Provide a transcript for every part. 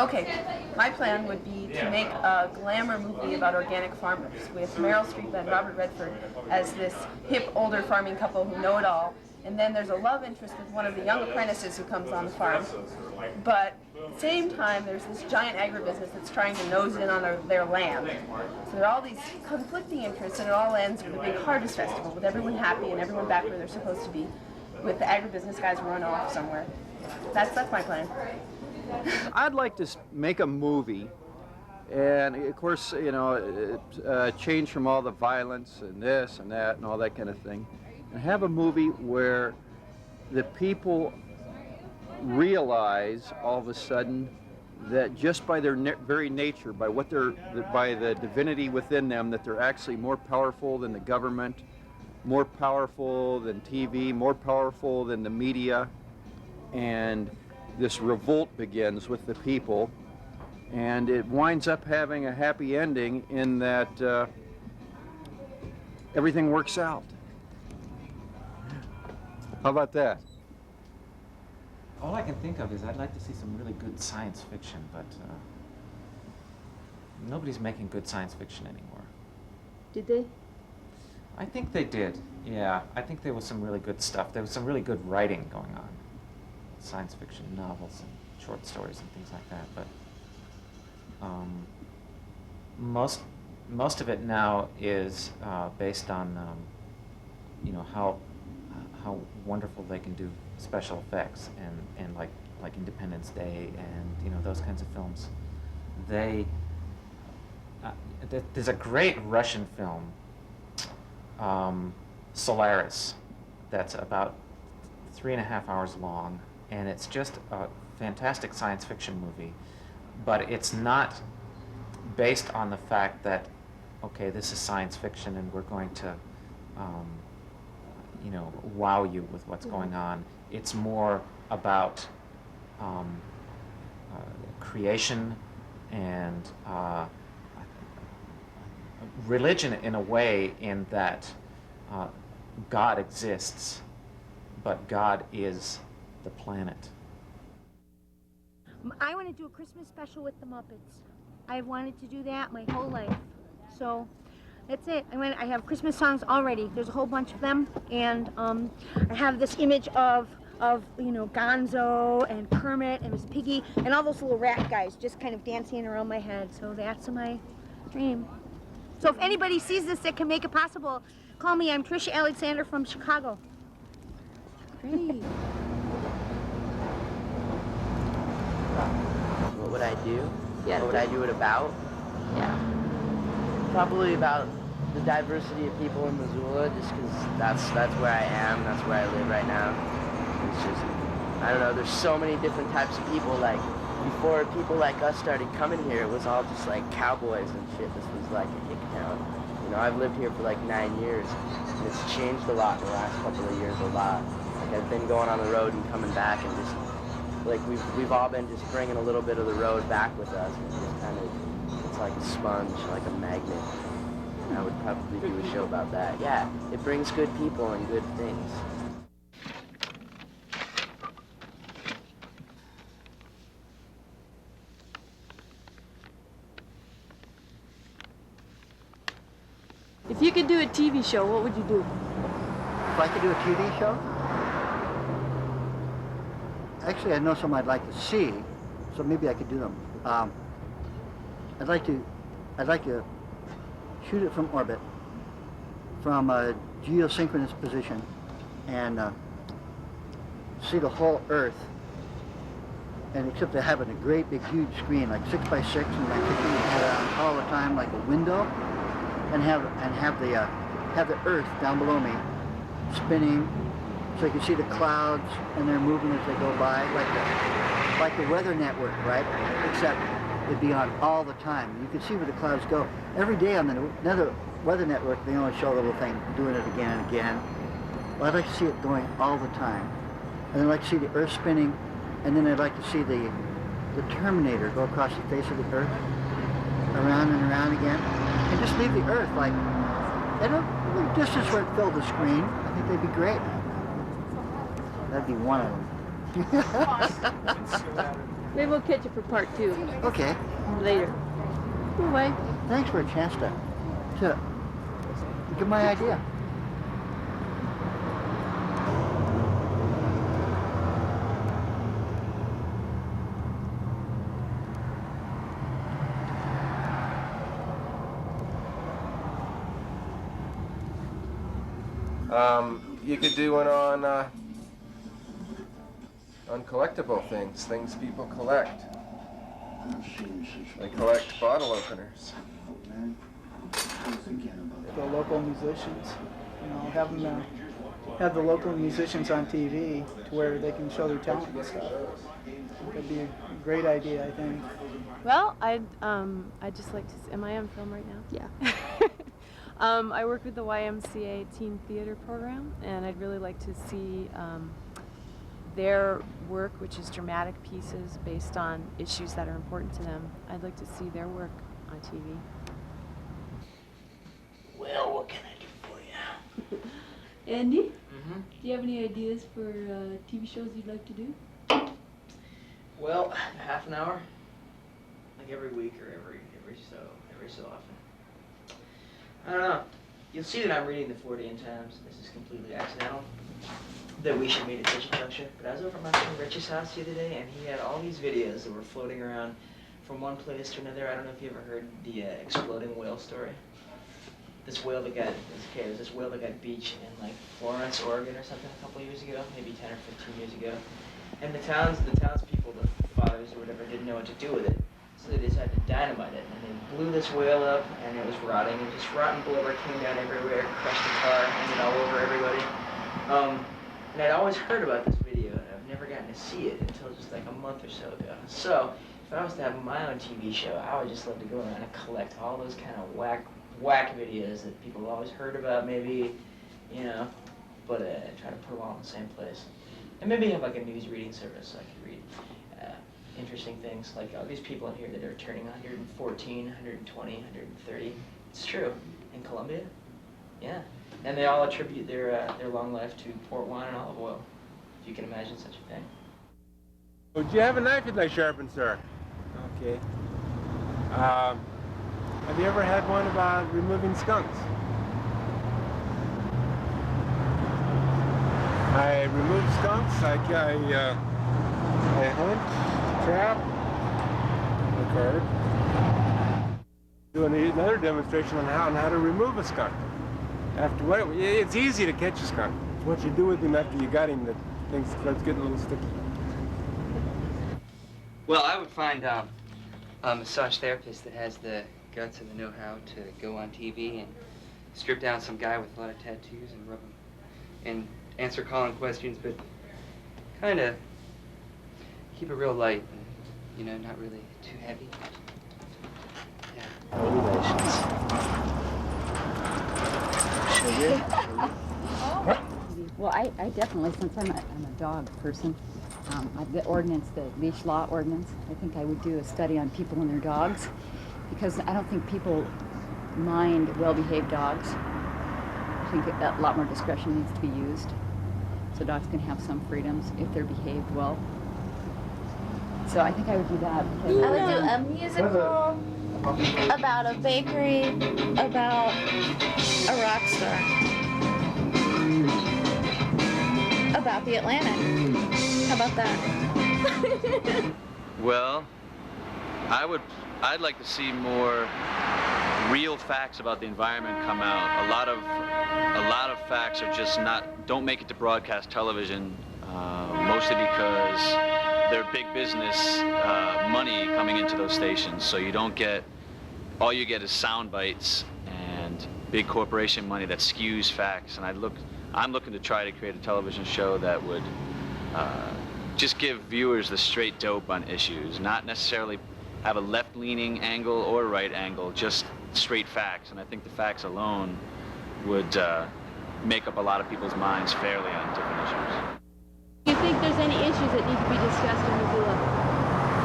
Okay, my plan would be to make a glamour movie about organic farmers with Meryl Streep and Robert Redford as this hip, older farming couple who know it all. And then there's a love interest with one of the young apprentices who comes on the farm. But at the same time, there's this giant agribusiness that's trying to nose in on their land. So there are all these conflicting interests, and it all ends with a big harvest festival with everyone happy and everyone back where they're supposed to be, with the agribusiness guys run off somewhere. That's my plan. I'd like to make a movie, and of course, you know, change from all the violence and this and that and all that kind of thing, and have a movie where the people realize all of a sudden that just by their very nature, by the divinity within them, that they're actually more powerful than the government, more powerful than TV, more powerful than the media, and this revolt begins with the people, and it winds up having a happy ending in that everything works out. How about that? All I can think of is I'd like to see some really good science fiction, but nobody's making good science fiction anymore. Did they? I think they did, yeah. I think there was some really good stuff. There was some really good writing going on. Science fiction novels and short stories and things like that, but most of it now is based on you know, how wonderful they can do special effects and like Independence Day and, you know, those kinds of films. They there's a great Russian film, Solaris, that's about 3.5 hours long. And it's just a fantastic science fiction movie, but it's not based on the fact that, okay, this is science fiction and we're going to, you know, wow you with what's going on. It's more about creation and religion in a way, in that God exists, but God is the planet. I want to do a Christmas special with the Muppets. I've wanted to do that my whole life. So that's it. I have Christmas songs already. There's a whole bunch of them, and I have this image of you know, Gonzo and Kermit and Miss Piggy and all those little rat guys just kind of dancing around my head. So that's my dream. So if anybody sees this that can make it possible, call me. I'm Tricia Alexander from Chicago. Great. What would I do? Yeah. What would I do it about? Yeah. Probably about the diversity of people in Missoula, just because that's where I am, that's where I live right now. It's just, I don't know, there's so many different types of people. Like, before people like us started coming here, it was all just like cowboys and shit. This was like a hick town. You know, I've lived here for like 9 years, and it's changed a lot in the last couple of years, a lot. Like, I've been going on the road and coming back, and just, like, we've all been just bringing a little bit of the road back with us, and just kind of, it's like a sponge, like a magnet. And I would probably do a show about that. Yeah, it brings good people and good things. If you could do a TV show, what would you do? If I could do a TV show? Actually, I know some I'd like to see, so maybe I could do them. I'd like to shoot it from orbit, from a geosynchronous position, and see the whole Earth. And except to having a great big huge screen, like 6 by 6, and my kitchen all the time, like a window, and have the Earth down below me spinning, so you can see the clouds and they're moving as they go by, like the weather network, right? Except it'd be on all the time. You can see where the clouds go. Every day on another weather network, they only show a little thing doing it again and again. Well, I'd like to see it going all the time, and I'd like to see the Earth spinning, and then I'd like to see the Terminator go across the face of the Earth, around and around again, and just leave the Earth like, a distance where it filled the screen. I think they'd be great. That'd be one of them. Maybe we'll catch you for part 2 Okay. later. Anyway. Thanks for a chance to give my idea. You could do one on collectible things people collect. They collect bottle openers. The local musicians, have the local musicians on TV to where they can show their talent and stuff. That'd be a great idea, I think. Well, I'd just like to. Am I on film right now? Yeah. I work with the YMCA Teen Theater Program, and I'd really like to see their work, which is dramatic pieces based on issues that are important to them. I'd like to see their work on TV. Well, what can I do for you? Andy? Mm-hmm. Do you have any ideas for TV shows you'd like to do? Well, half an hour, like every week or every so often. I don't know. You'll see that I'm reading the 40 in Times. This is completely accidental. That we should meet at Digital Junction. But I was over at my friend Rich's house the other day, and he had all these videos that were floating around from one place to another. I don't know if you ever heard the exploding whale story. This whale that got this whale that got beached in like Florence, Oregon, or something a couple years ago, maybe 10 or 15 years ago. And the townspeople, the fathers or whatever, didn't know what to do with it. So they decided to dynamite it, and they blew this whale up, and it was rotting, and just rotten blubber came down everywhere, crushed the car, ended all over everybody. And I'd always heard about this video, and I've never gotten to see it until just like a month or so ago. So, if I was to have my own TV show, I would just love to go around and collect all those kind of whack videos that people have always heard about, maybe, but try to put them all in the same place. And maybe have like a news reading service so I could read interesting things, like all these people in here that are turning 114, 120, 130. It's true. In Colombia? Yeah. And they all attribute their long life to port wine and olive oil, if you can imagine such a thing. Would you have a knife you'd like sharpened, sir? Okay. Have you ever had one about removing skunks? I remove skunks. I hunt, trap, record. Doing another demonstration on how to remove a skunk. It's easy to catch a skunk. It's what you do with him after you got him that things starts getting a little sticky. Well, I would find a massage therapist that has the guts and the know-how to go on TV and strip down some guy with a lot of tattoos and rub him and answer calling questions, but kind of keep it real light and, not really too heavy. Yeah. Well, I definitely, since I'm a dog person, the ordinance, the leash law ordinance, I think I would do a study on people and their dogs, because I don't think people mind well-behaved dogs. I think a lot more discretion needs to be used, so dogs can have some freedoms if they're behaved well. So I think I would do that. I would do a musical about a bakery, about a rock star, about the Atlantic. How about that? Well, I'd like to see more real facts about the environment come out. A lot of facts are just don't make it to broadcast television, mostly because they're big business money coming into those stations. So all you get is sound bites and big corporation money that skews facts. And I'm looking to try to create a television show that would just give viewers the straight dope on issues, not necessarily have a left-leaning angle or a right angle, just straight facts. And I think the facts alone would make up a lot of people's minds fairly on different issues. Do you think there's any issues that need to be discussed in Missoula?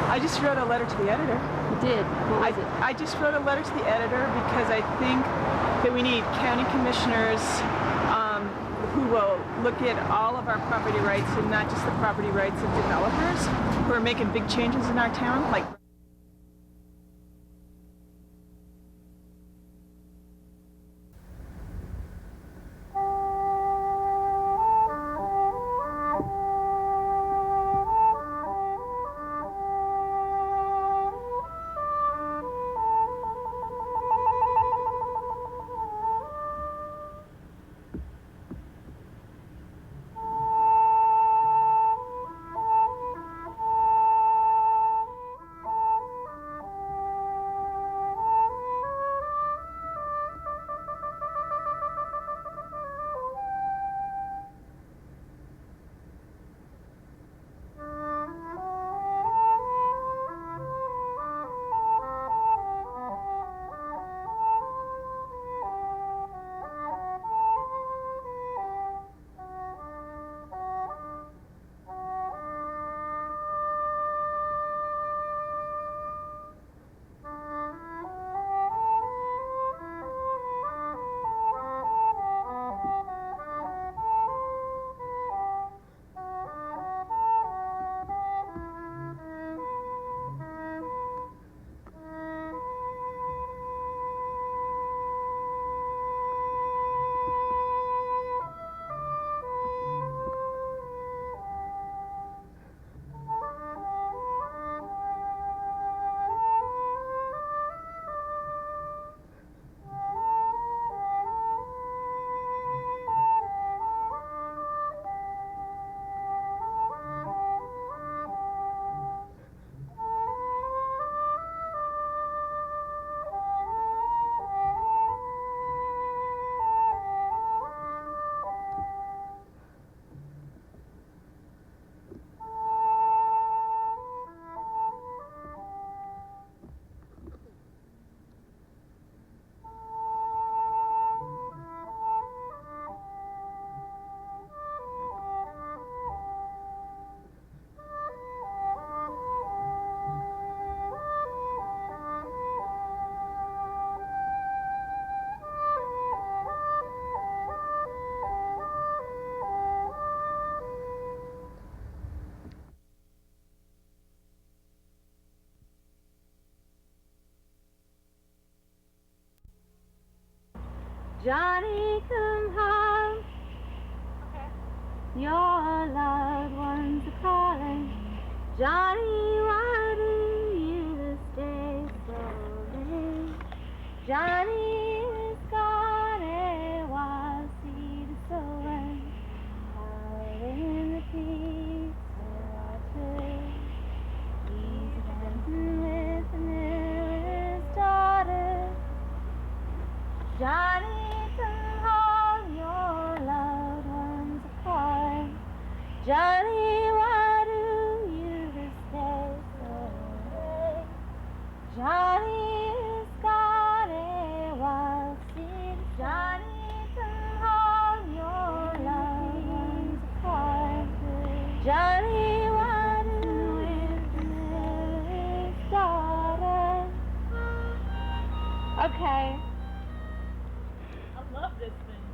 I just wrote a letter to the editor. You did? What was it? I just wrote a letter to the editor because I think that we need county commissioners who will look at all of our property rights and not just the property rights of developers who are making big changes in our town, like Johnny, come home. Your loved ones are calling. Johnny, why do you stay so late? Johnny is gone a while, see the sowing out in the peaks of water. He's dancing with the miller's daughter. Johnny, come home, your loved ones are calling. Johnny, why do you stay so late? Johnny is gone a while, see Johnny, come home, your loved ones are calling. Johnny, why do you stay daughter? Okay. I love this thing.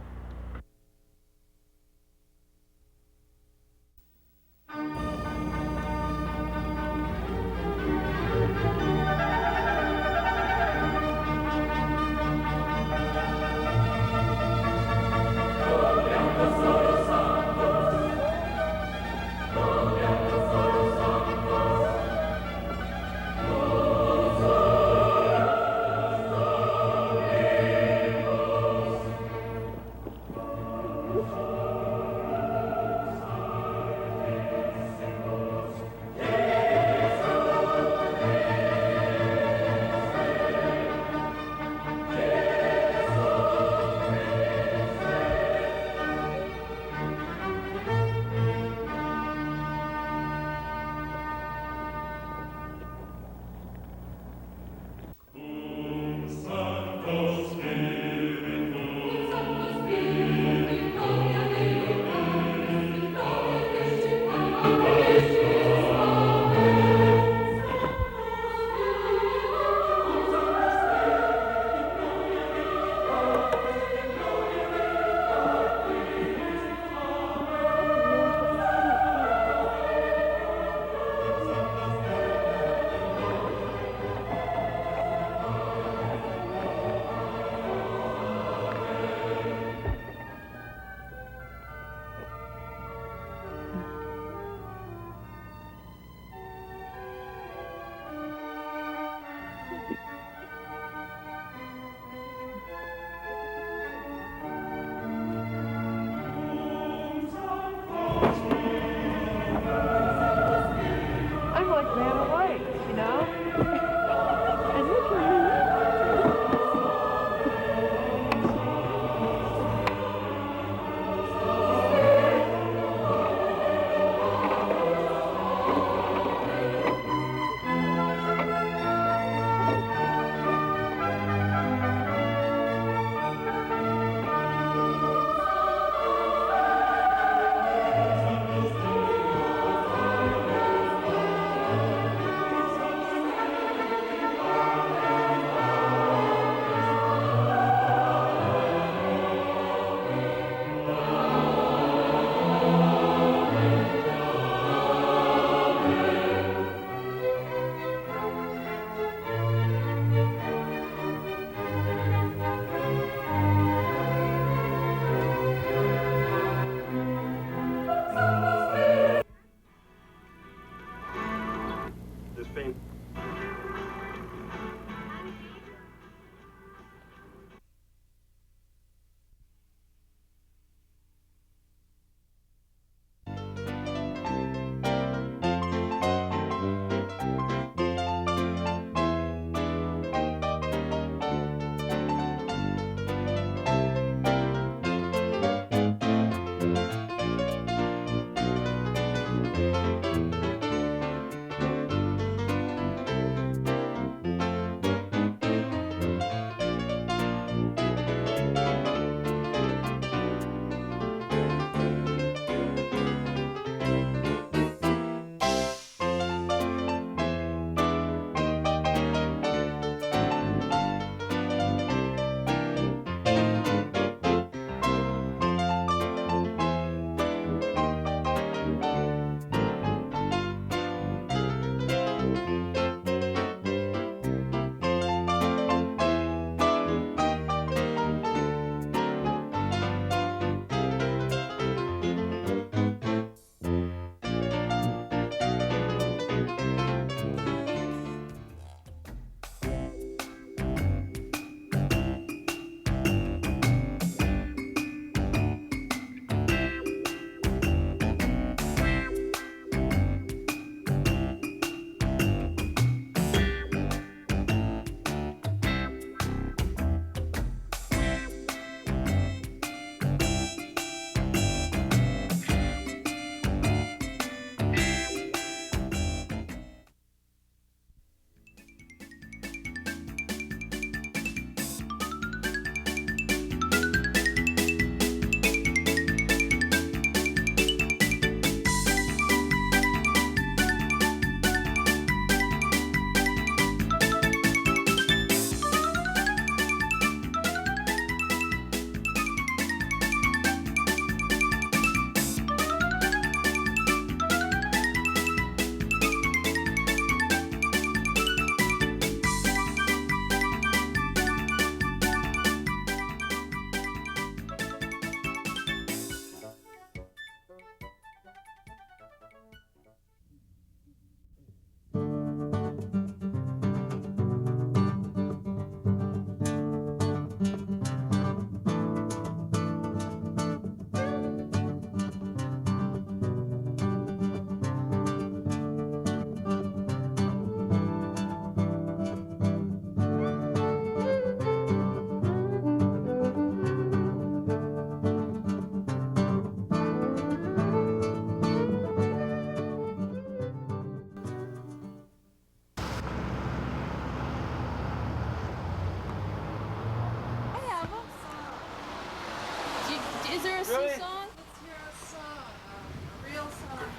Is there a Really? Sioux song? Let's hear a song, a real song.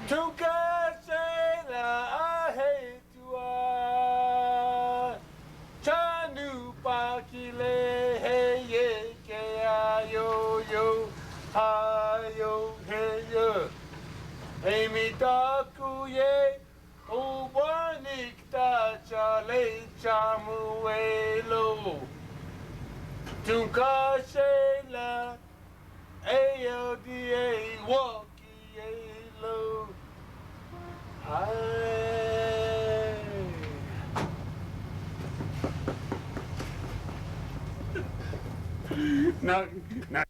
Tukashela ahetua Chanu pakile hey ye ke ayo yo ayo hey yo hey mi taku ye ubanik ta chale chamuelo Tukashela ALDA walkie low. No, no.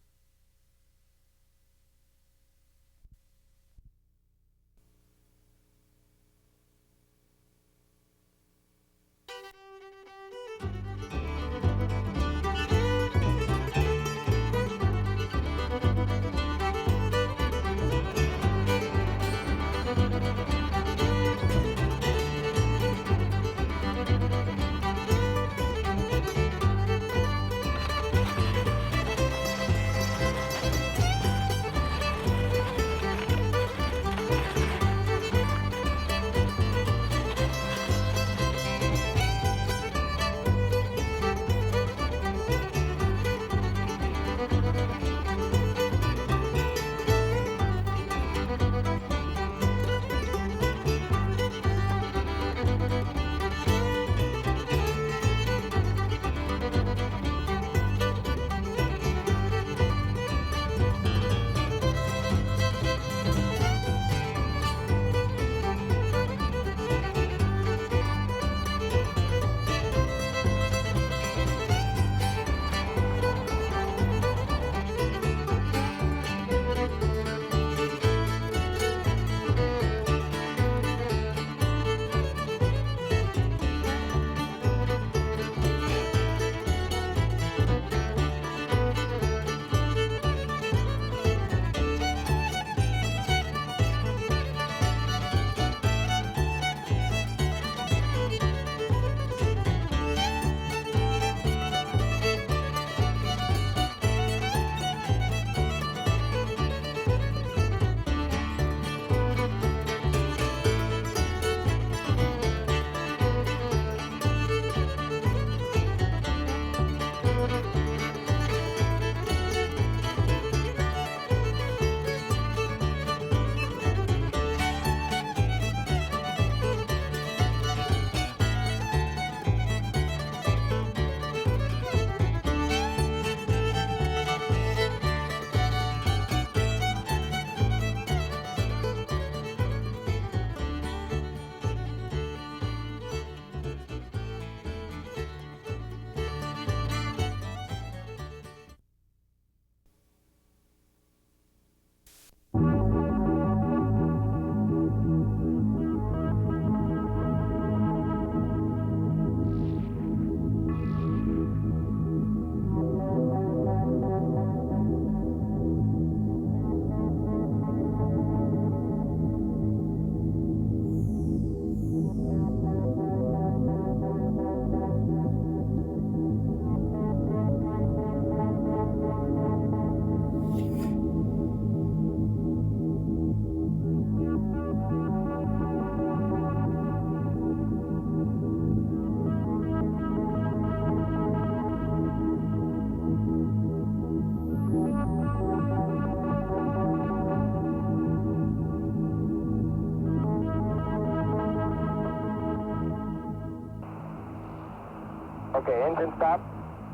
Okay, engine stop.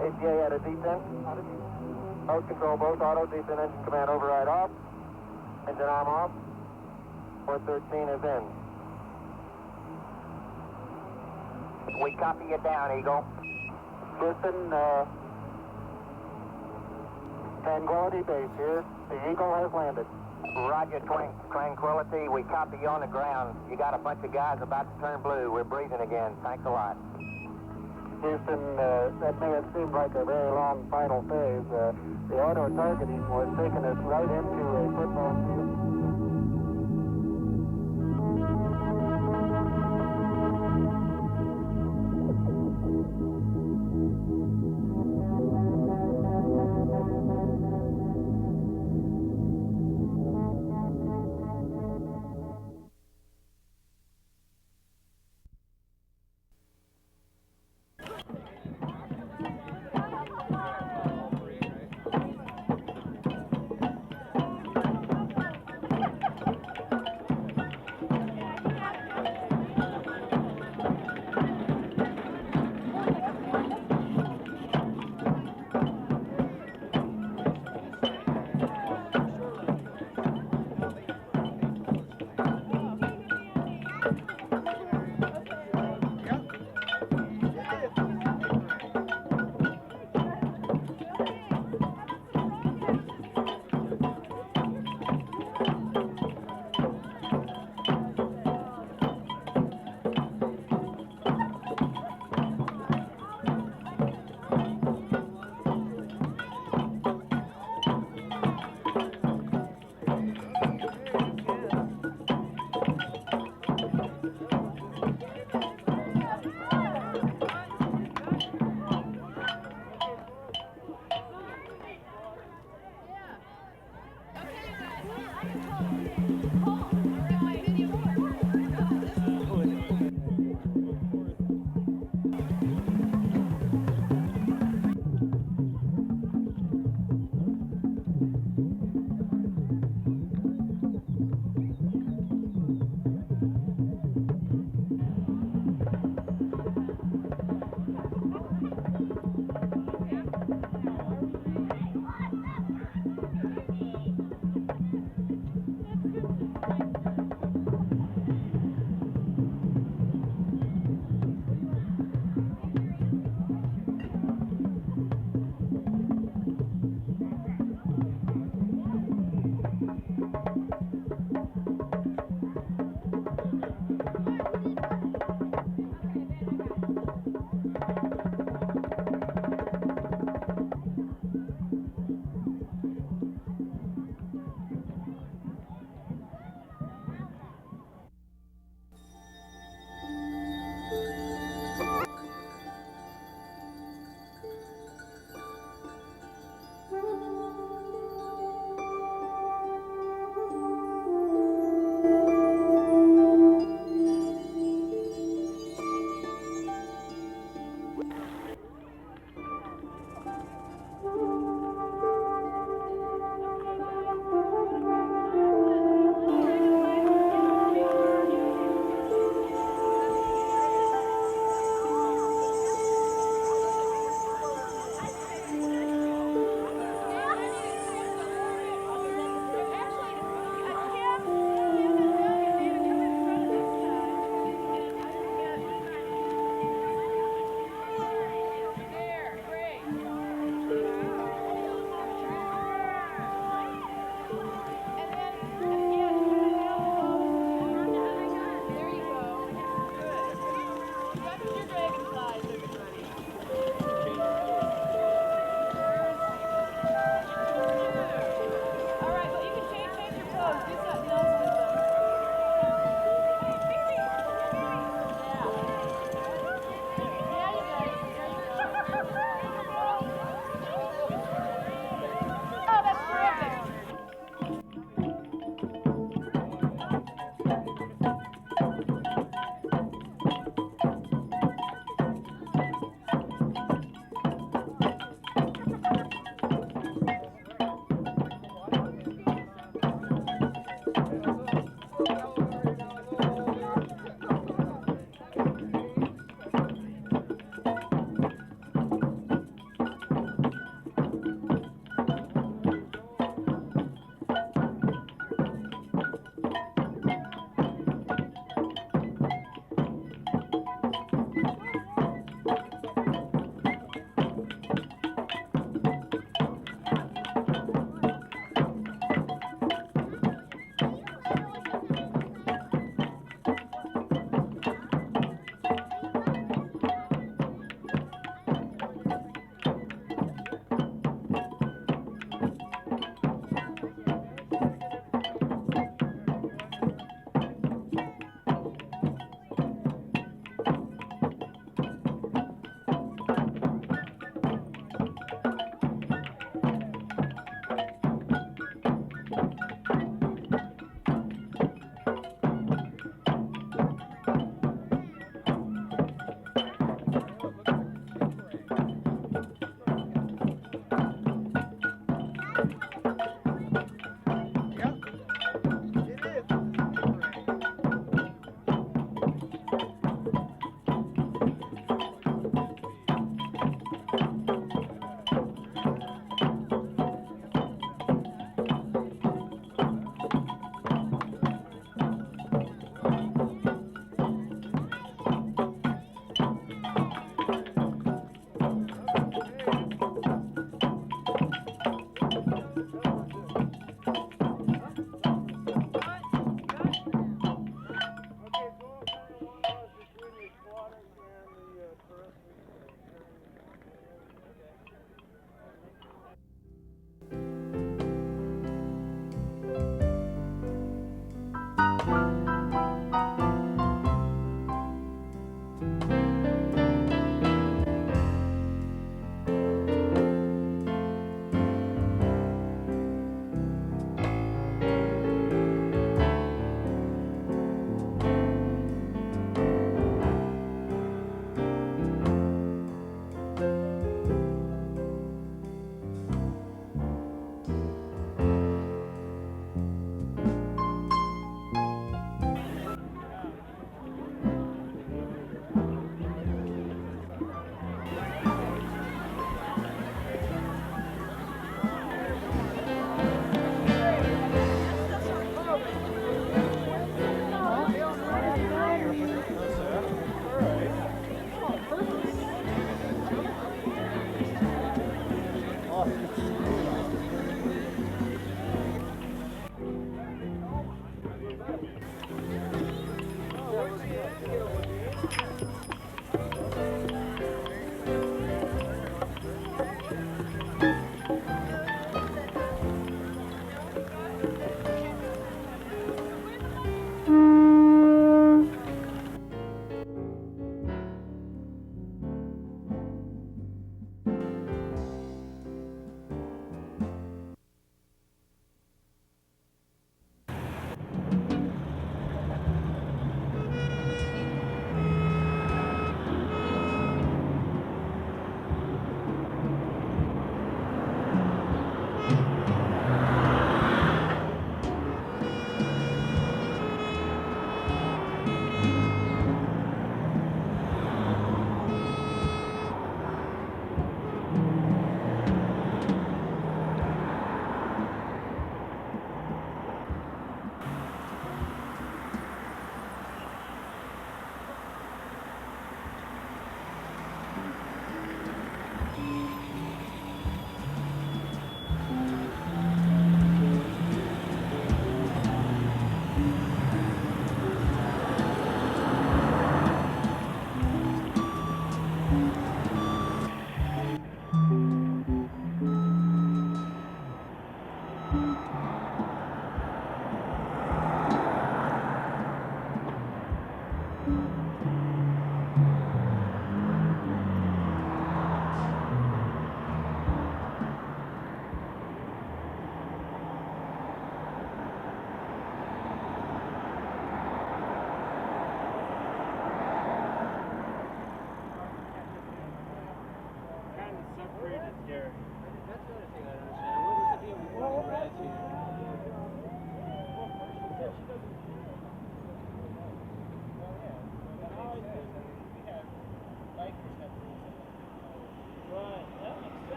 APA at a descent. Mode control both auto, descent engine command override off. Engine arm off. 413 is in. We copy you down, Eagle. Houston, Tranquility Base here. The Eagle has landed. Roger, Tranquility. We copy you on the ground. You got a bunch of guys about to turn blue. We're breathing again. Thanks a lot. Houston, that may have seemed like a very long final phase. The auto-targeting was taking us right into a football field.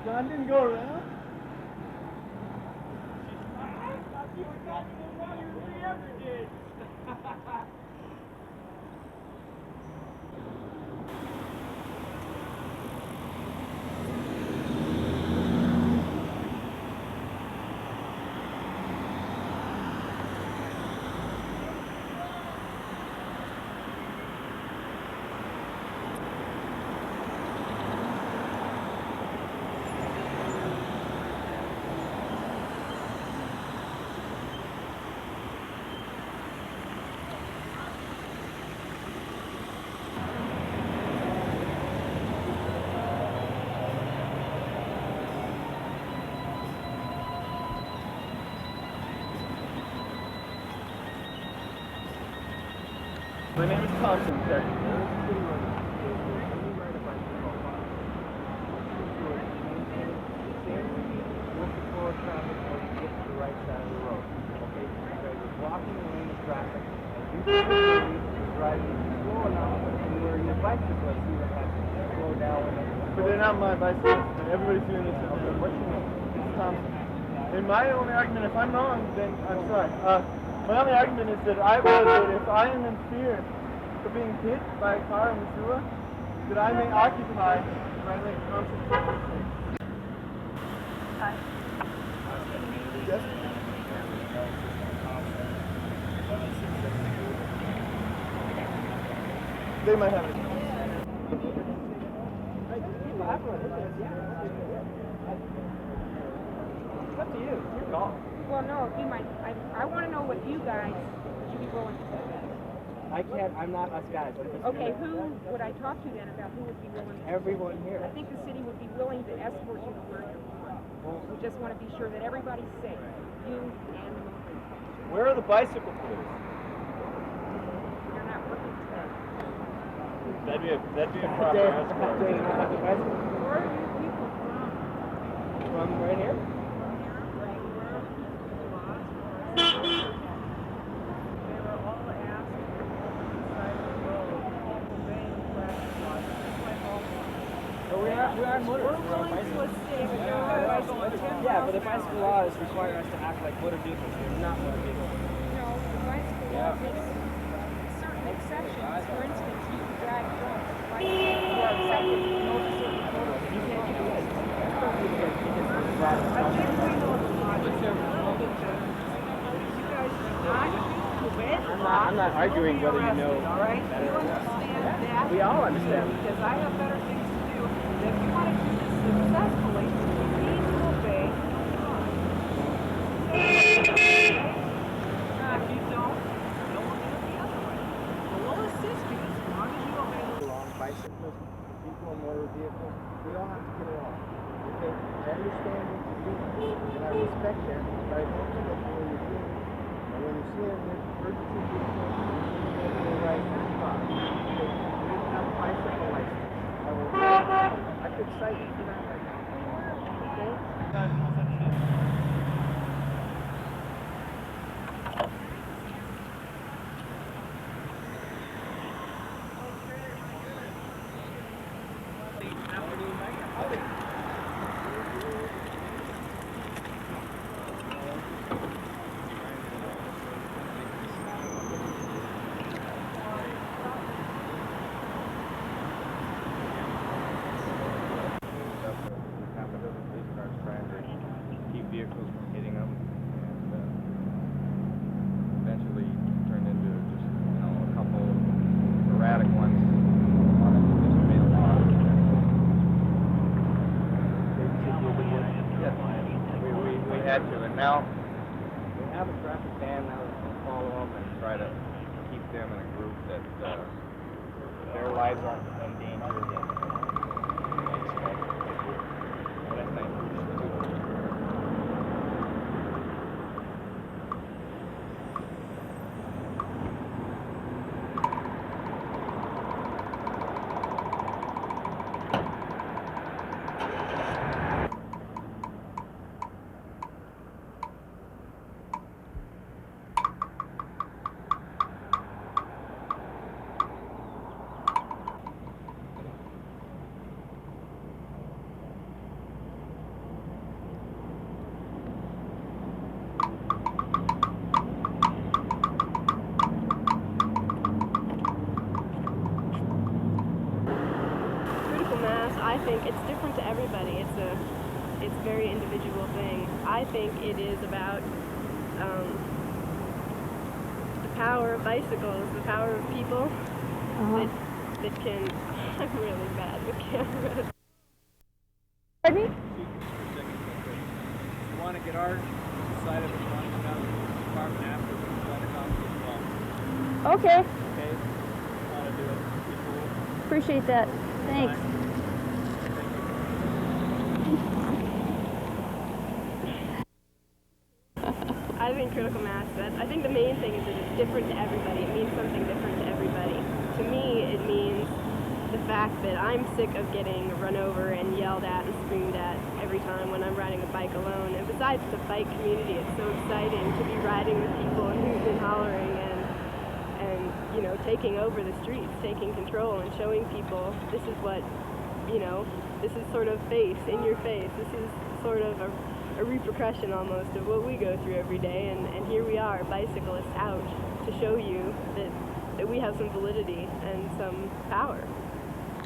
John didn't go around. My name is Thompson, sir. But they're not my bicycles. Everybody's doing this. What's your name? It's Thompson. And my only argument, if I'm wrong, then I'm sorry. My only argument is that I was that if I am in fear of being hit by a car in Missoula, that I may occupy my leg constantly. Hi. Yes? They might have it. It's up to you. It's your call. Well, no, if you might, I want to know what you guys would you be willing to do. I can't, I'm not us guys. Okay, who would I talk to then about who would be willing to? Everyone here. I think the city would be willing to escort you to where you're going. We just want to be sure that everybody's safe, you and the movement. Where are the bicycle police? They're not working today. That'd be a proper escort. Where are you people from? From right here? we are motorists. We're on bicycles. Yeah, but the bicycle laws require us to act like motor vehicles. We're not motor vehicles. No, the bicycle law makes certain exceptions. For instance, you can drive drunk. You are accepted to motor certain motor. You can't keep a license. That's perfectly fair. You can just I think we know the law. You guys do not I'm not arguing whether you know all right? better You or not. understand that? We all understand. Because I have better things to do. And if you want to do this successfully, you need to obey the law. If you don't, no one will the other way. We'll assist you as long as you obey the law. Bicyclists, people in motor vehicles, we all have to get along. Okay? I understand what you do, and I respect that, but I don't respect the way you're doing it. And when you see an emergency vehicle, you go to the right and stop. Okay? We don't have a bicycle license. I could cite you for that right now. Okay? Vehicles from hitting them, and eventually turned into just, a couple erratic ones on it that just made a lot. Yes, we had to, and now we have a traffic ban now that's going to follow them and try to keep them in a group that their lives aren't endangered. What I think. I think it's different to everybody. It's a very individual thing. I think it is about the power of bicycles, the power of people that can. I'm really bad with cameras. Pardon me? You want to get our side of it, you want to come out to the department after, we try to talk to you as well. Okay. Okay? You want to do it? Be cool? Appreciate that. Thanks. I think critical mass, I think the main thing is that it's different to everybody. It means something different to everybody. To me, it means the fact that I'm sick of getting run over and yelled at and screamed at every time when I'm riding a bike alone. And besides the bike community, it's so exciting to be riding with people and hooting and hollering and taking over the streets, taking control and showing people this is what, this is sort of in your face. This is sort of a repercussion almost of what we go through every day, and here we are, bicyclists, out to show you that we have some validity and some power.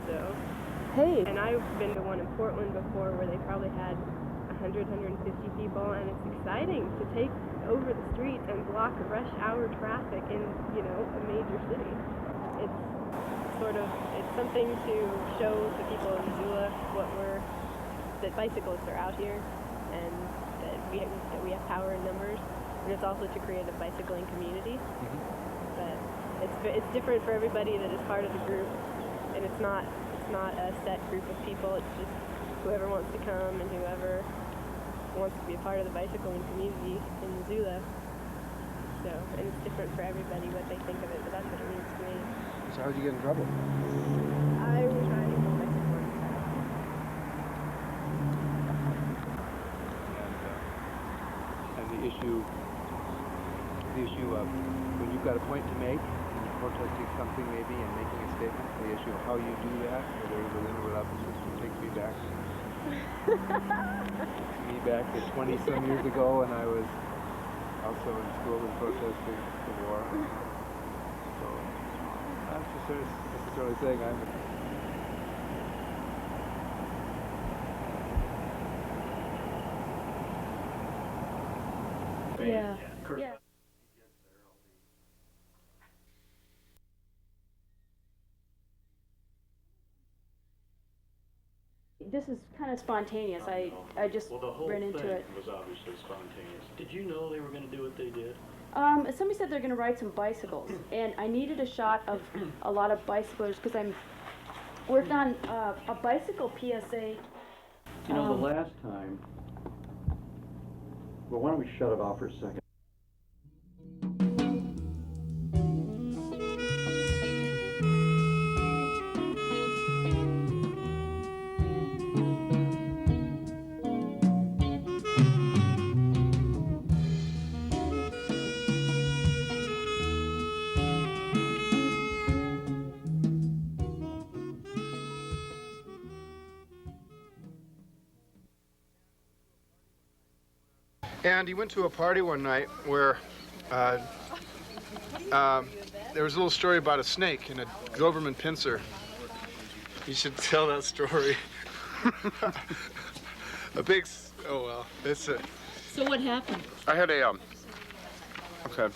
So, hey. And I've been to one in Portland before where they probably had 100, 150 people, and it's exciting to take over the streets and block rush hour traffic in, a major city. It's something to show the people in Missoula that bicyclists are out here, and that we have power in numbers, and it's also to create a bicycling community. But it's different for everybody that is part of the group, and it's not a set group of people. It's just whoever wants to come and whoever wants to be a part of the bicycling community in Missoula. So, and it's different for everybody what they think of it, but that's what it means to me. So how'd you get in trouble? I was riding a bicycle. And the issue of when you've got a point to make, and you're protesting something maybe and making a statement, the issue of how you do that, whether within or without the system, takes be back. Me back at 20-some years ago when I was also in school and protesting the war. So I'm not necessarily saying I'm Yeah. Yeah. This is kind of spontaneous. I just Well, the whole ran into thing it. was obviously spontaneous. Did you know they were going to do what they did? Somebody said they're going to ride some bicycles, and I needed a shot of a lot of bicyclers because I'm worked on a bicycle PSA. You know, the last time. Well, why don't we shut it off for a second? And he went to a party one night where there was a little story about a snake and a Doberman pincer. You should tell that story. Oh well, it's a. So what happened? I had a okay.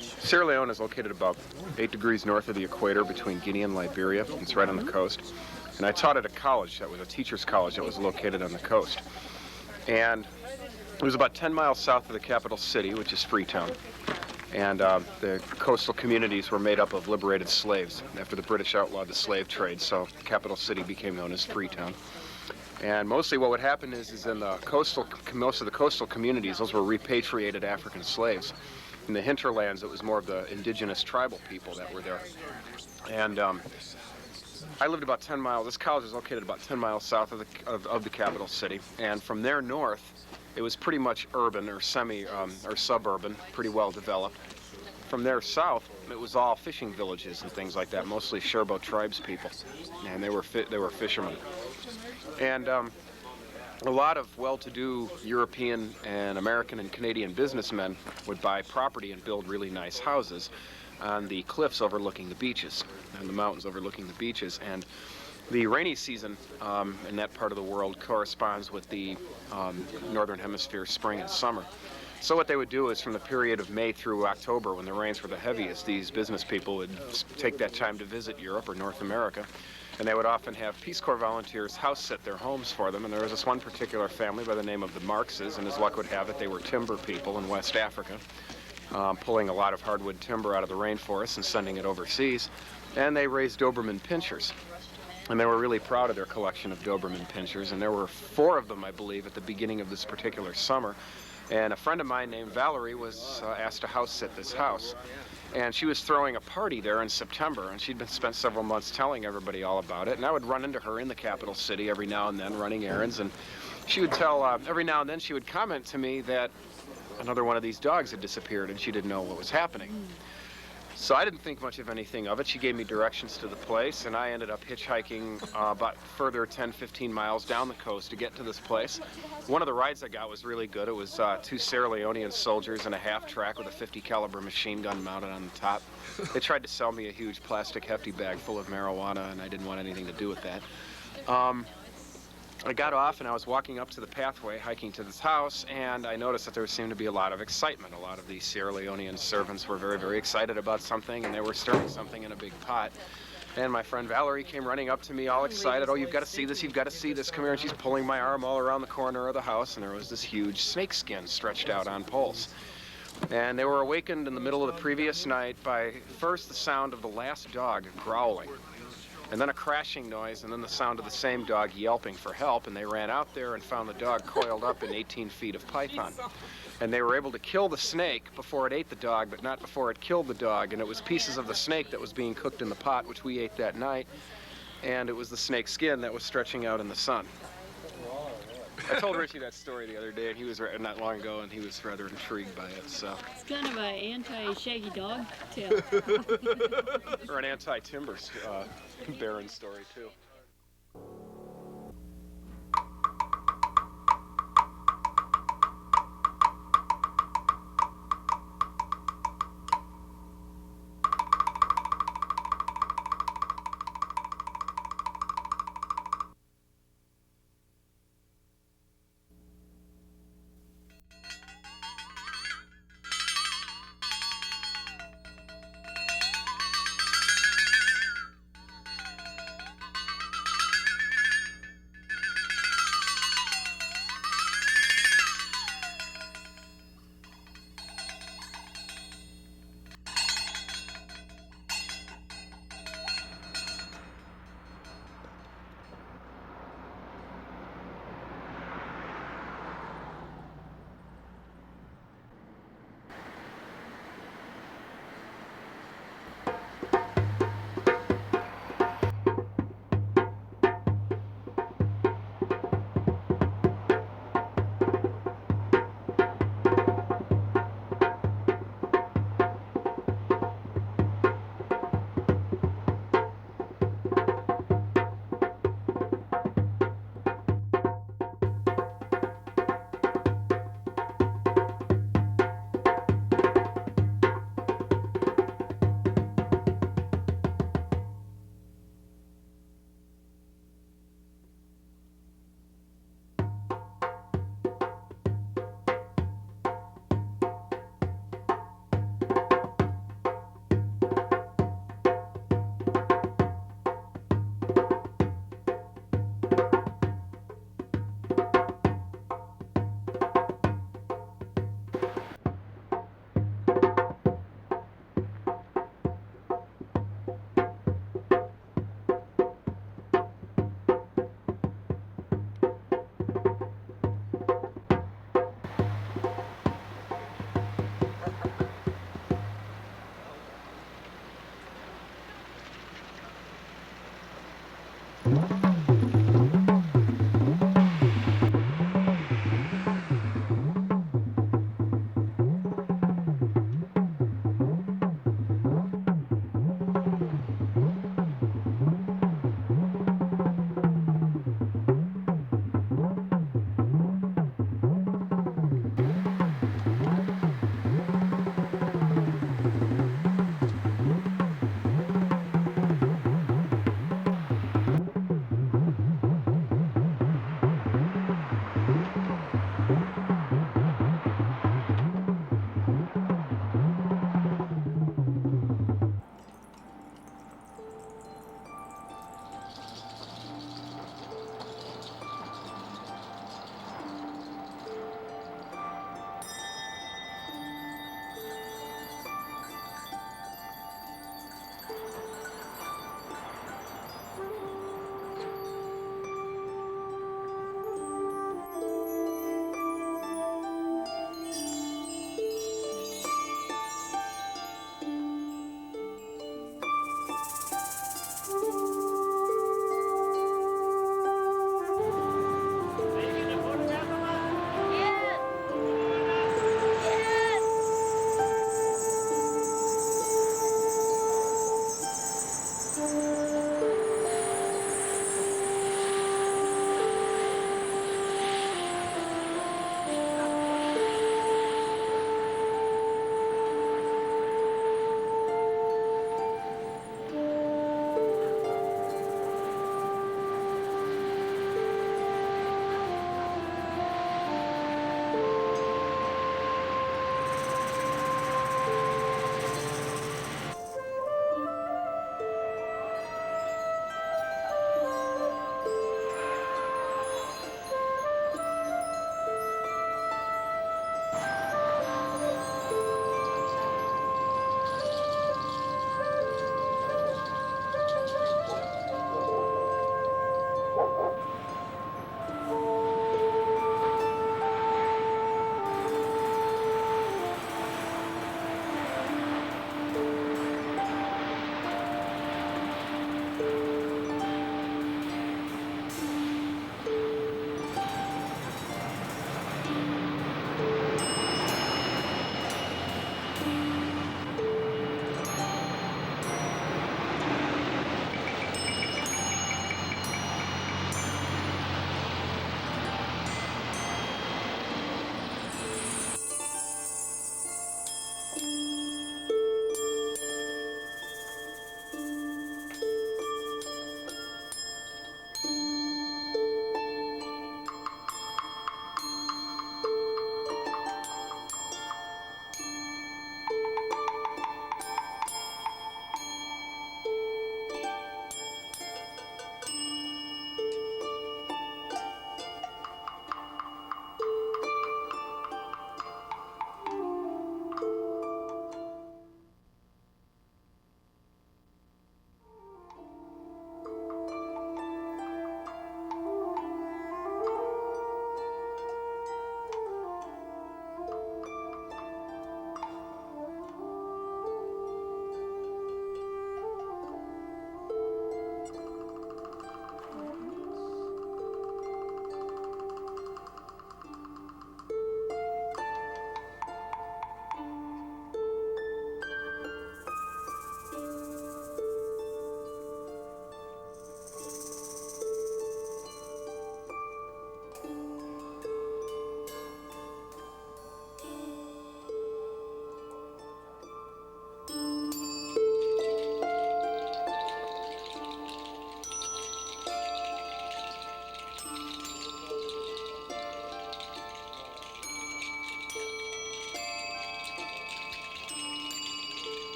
Sierra Leone is located about 8 degrees north of the equator between Guinea and Liberia. It's right on the coast. And I taught at a college that was a teacher's college that was located on the coast. And it was about 10 miles south of the capital city, which is Freetown. And the coastal communities were made up of liberated slaves after the British outlawed the slave trade, so the capital city became known as Freetown. And mostly what would happen is in the most of the coastal communities, those were repatriated African slaves. In the hinterlands, it was more of the indigenous tribal people that were there. And I lived about 10 miles, this college is located about 10 miles south of the capital city. And from there north, it was pretty much urban or or suburban, pretty well developed. From there south, it was all fishing villages and things like that, mostly Sherbo tribes people. And they were fishermen. And a lot of well-to-do European and American and Canadian businessmen would buy property and build really nice houses on the cliffs overlooking the beaches and the mountains overlooking the beaches. And the rainy season in that part of the world corresponds with the northern hemisphere spring and summer. So what they would do is from the period of May through October, when the rains were the heaviest, these business people would take that time to visit Europe or North America. And they would often have Peace Corps volunteers house sit their homes for them. And there was this one particular family by the name of the Marxes, and as luck would have it, they were timber people in West Africa, pulling a lot of hardwood timber out of the rainforest and sending it overseas. And they raised Doberman pinschers. And they were really proud of their collection of Doberman pinschers. And there were 4 of them, I believe, at the beginning of this particular summer. And a friend of mine named Valerie was asked to house sit this house. And she was throwing a party there in September, and she'd spent several months telling everybody all about it. And I would run into her in the capital city every now and then running errands, and she would tell, every now and then she would comment to me that another one of these dogs had disappeared and she didn't know what was happening. So I didn't think much of anything of it. She gave me directions to the place, and I ended up hitchhiking about further 10, 15 miles down the coast to get to this place. One of the rides I got was really good. It was 2 Sierra Leonean soldiers in a half-track with a 50 caliber machine gun mounted on the top. They tried to sell me a huge plastic hefty bag full of marijuana, and I didn't want anything to do with that. I got off and I was walking up to the pathway, hiking to this house, and I noticed that there seemed to be a lot of excitement. A lot of these Sierra Leonean servants were very, very excited about something, and they were stirring something in a big pot. And my friend Valerie came running up to me all excited. "Oh, you've got to see this, you've got to see this, come here." And she's pulling my arm all around the corner of the house, and there was this huge snake skin stretched out on poles. And they were awakened in the middle of the previous night by first the sound of the last dog growling, and then a crashing noise, and then the sound of the same dog yelping for help. And they ran out there and found the dog coiled up in 18 feet of python. And they were able to kill the snake before it ate the dog, but not before it killed the dog. And it was pieces of the snake that was being cooked in the pot, which we ate that night. And it was the snake skin that was stretching out in the sun. I told Richie that story the other day, and he was not long ago, and he was rather intrigued by it. So It's kind of an anti-shaggy dog tale. or an anti-timber barren story too.